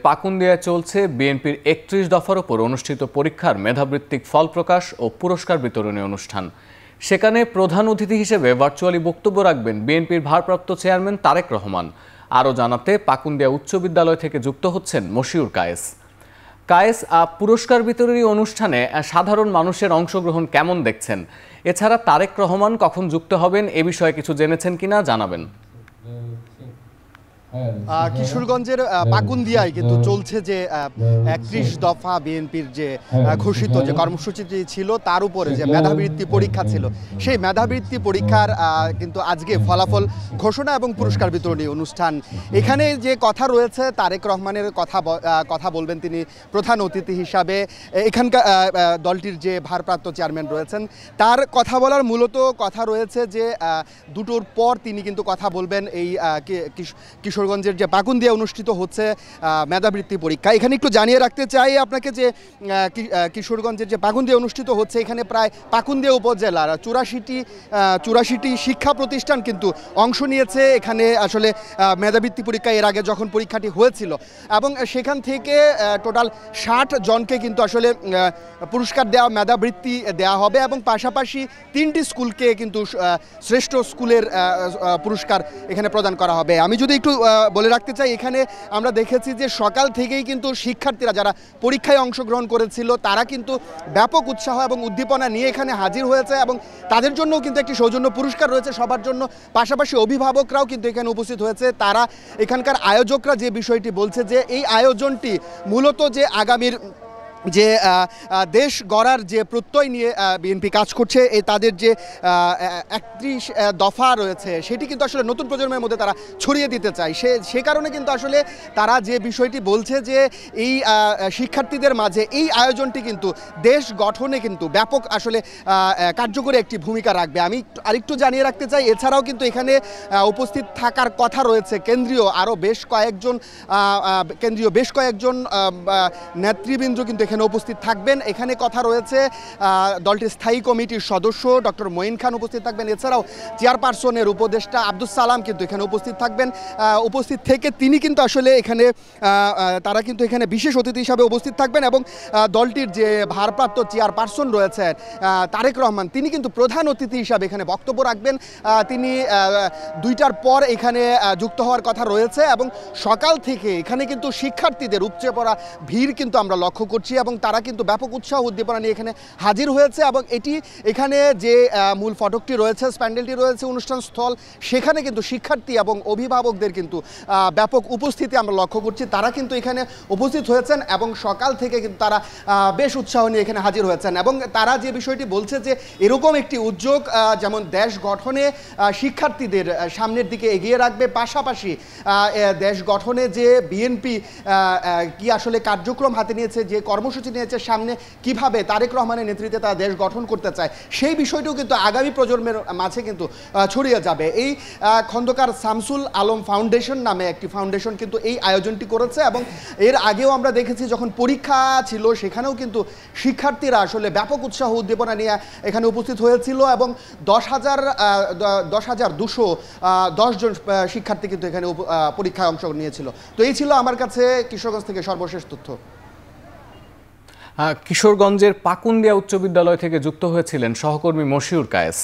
পাকুন্দিয়ায় চলছে বিএনপির ৩১ দফার উপর অনুষ্ঠিত পরীক্ষার মেধাবৃত্তিক ফল প্রকাশ ও পুরস্কার বিতরণী অনুষ্ঠান। সেখানে প্রধান অতিথি হিসেবে ভার্চুয়ালি বক্তব্য রাখবেন বিএনপির ভারপ্রাপ্ত চেয়ারম্যান তারেক রহমান। আরও জানাতে পাকুন্দিয়া উচ্চ বিদ্যালয় থেকে যুক্ত হচ্ছেন মশিউর কায়েস। পুরস্কার বিতরণী অনুষ্ঠানে সাধারণ মানুষের অংশগ্রহণ কেমন দেখছেন, এছাড়া তারেক রহমান কখন যুক্ত হবেন এ বিষয়ে কিছু জেনেছেন কিনা জানাবেন। কিশোরগঞ্জের পাকুন্দিয়ায় কিন্তু চলছে যে ৩১ দফা বিএনপির যে ঘোষিত যে কর্মসূচিটি ছিল তার উপরে যে মেধাবৃত্তি পরীক্ষা ছিল, সেই মেধাবৃত্তি পরীক্ষার কিন্তু আজকে ফলাফল ঘোষণা এবং পুরস্কার বিতরণী অনুষ্ঠান। এখানে যে কথা রয়েছে, তারেক রহমানের কথা বলবেন তিনি প্রধান অতিথি হিসাবে। এখানকার দলটির যে ভারপ্রাপ্ত চেয়ারম্যান রয়েছেন তার কথা বলার মূলত কথা রয়েছে যে দুটোর পর তিনি কিন্তু কথা বলবেন এই কিশোরগঞ্জের যে পাকুন্দিয়া অনুষ্ঠিত হচ্ছে মেধাবৃত্তি পরীক্ষা। এখানে একটু জানিয়ে রাখতে চাই আপনাকে যে কিশোরগঞ্জের যে পাকুন্দিয়া অনুষ্ঠিত হচ্ছে, এখানে প্রায় পাকুন্দিয়া উপজেলার 84টি শিক্ষা প্রতিষ্ঠান কিন্তু অংশ নিয়েছে এখানে আসলে মেধাবৃত্তি পরীক্ষা। এর আগে যখন পরীক্ষাটি হয়েছিল এবং সেখান থেকে টোটাল 60 জনকে কিন্তু আসলে পুরস্কার দেওয়া, মেধাবৃত্তি দেওয়া হবে এবং পাশাপাশি 3টি স্কুলকে কিন্তু শ্রেষ্ঠ স্কুলের পুরস্কার এখানে প্রদান করা হবে। আমি যদি একটু বলে রাখতে চাই, এখানে আমরা দেখেছি যে সকাল থেকেই কিন্তু শিক্ষার্থীরা যারা পরীক্ষায় অংশগ্রহণ করেছিল তারা কিন্তু ব্যাপক উৎসাহ এবং উদ্দীপনা নিয়ে এখানে হাজির হয়েছে এবং তাদের জন্যও কিন্তু একটি সৌজন্য পুরস্কার রয়েছে সবার জন্য। পাশাপাশি অভিভাবকরাও কিন্তু এখানে উপস্থিত হয়েছে। তারা এখানকার আয়োজকরা যে বিষয়টি বলছে যে এই আয়োজনটি মূলত যে আগামীর যে দেশ গড়ার যে প্রত্যয় নিয়ে বিএনপি কাজ করছে, এই তাদের যে ৩১ দফা রয়েছে সেটি কিন্তু আসলে নতুন প্রজন্মের মধ্যে তারা ছড়িয়ে দিতে চায়। সে কারণে কিন্তু আসলে তারা যে বিষয়টি বলছে যে এই শিক্ষার্থীদের মাঝে এই আয়োজনটি কিন্তু দেশ গঠনে কিন্তু ব্যাপক আসলে কার্যকরী একটি ভূমিকা রাখবে। আমি আরেকটু জানিয়ে রাখতে চাই, এছাড়াও কিন্তু এখানে উপস্থিত থাকার কথা রয়েছে কেন্দ্রীয় বেশ কয়েকজন নেতৃবৃন্দ কিন্তু এখানে উপস্থিত থাকবেন। এখানে কথা রয়েছে দলটির স্থায়ী কমিটির সদস্য ডক্টর মঈন খান উপস্থিত থাকবেন। এছাড়াও চেয়ারপারসনের উপদেষ্টা আব্দুস সালাম কিন্তু এখানে উপস্থিত থাকবেন। উপস্থিত থেকে তিনি কিন্তু আসলে তারা কিন্তু এখানে বিশেষ অতিথি হিসাবে উপস্থিত থাকবেন এবং দলটির যে ভারপ্রাপ্ত চেয়ারপারসন রয়েছেন তারেক রহমান, তিনি কিন্তু প্রধান অতিথি হিসাবে এখানে বক্তব্য রাখবেন। তিনি 2টার পর এখানে যুক্ত হওয়ার কথা রয়েছে এবং সকাল থেকে এখানে কিন্তু শিক্ষার্থীদের উপচে পড়া ভিড় কিন্তু আমরা লক্ষ্য করছি এবং তারা কিন্তু ব্যাপক উৎসাহ উদ্দীপনা নিয়ে এখানে হাজির হয়েছে এবং এখানে যে মূল ফটকটি রয়েছে, প্যান্ডেলটি রয়েছে, অনুষ্ঠান স্থল, সেখানে কিন্তু শিক্ষার্থী এবং অভিভাবকদের কিন্তু ব্যাপক উপস্থিতি আমরা লক্ষ্য করছি। তারা কিন্তু এখানে উপস্থিত হয়েছেন এবং সকাল থেকে কিন্তু তারা বেশ উৎসাহ নিয়ে এখানে হাজির হয়েছেন এবং তারা যে বিষয়টি বলছে যে এরকম একটি উদ্যোগ যেমন দেশ গঠনে শিক্ষার্থীদের সামনের দিকে এগিয়ে রাখবে, পাশাপাশি দেশ গঠনে যে বিএনপি কি আসলে কার্যক্রম হাতে নিয়েছে, যে কর্মসূচি নিয়েছে, সামনে কিভাবে তারেক রহমানের নেতৃত্বে তারা দেশ গঠন করতে চায়, সেই বিষয়টিও কিন্তু আগামী প্রজন্মের মাঝে কিন্তু ছড়িয়ে যাবে। এই খন্দকার শামসুল আলম ফাউন্ডেশন নামে একটি ফাউন্ডেশন কিন্তু এই আয়োজনটি করেছে এবং এর আগেও আমরা দেখেছি যখন পরীক্ষা ছিল সেখানেও কিন্তু শিক্ষার্থীরা আসলে ব্যাপক উৎসাহ উদ্দীপনা নিয়ে এখানে উপস্থিত হয়েছিল এবং 10,210 জন শিক্ষার্থী কিন্তু এখানে পরীক্ষায় অংশ নিয়েছিল। তো এই ছিল আমার কাছে কিশোরগঞ্জ থেকে সর্বশেষ তথ্য। কিশোরগঞ্জের পাকুন্দিয়া উচ্চ বিদ্যালয় থেকে যুক্ত হয়েছিলেন সহকর্মী মশিউর কায়েস।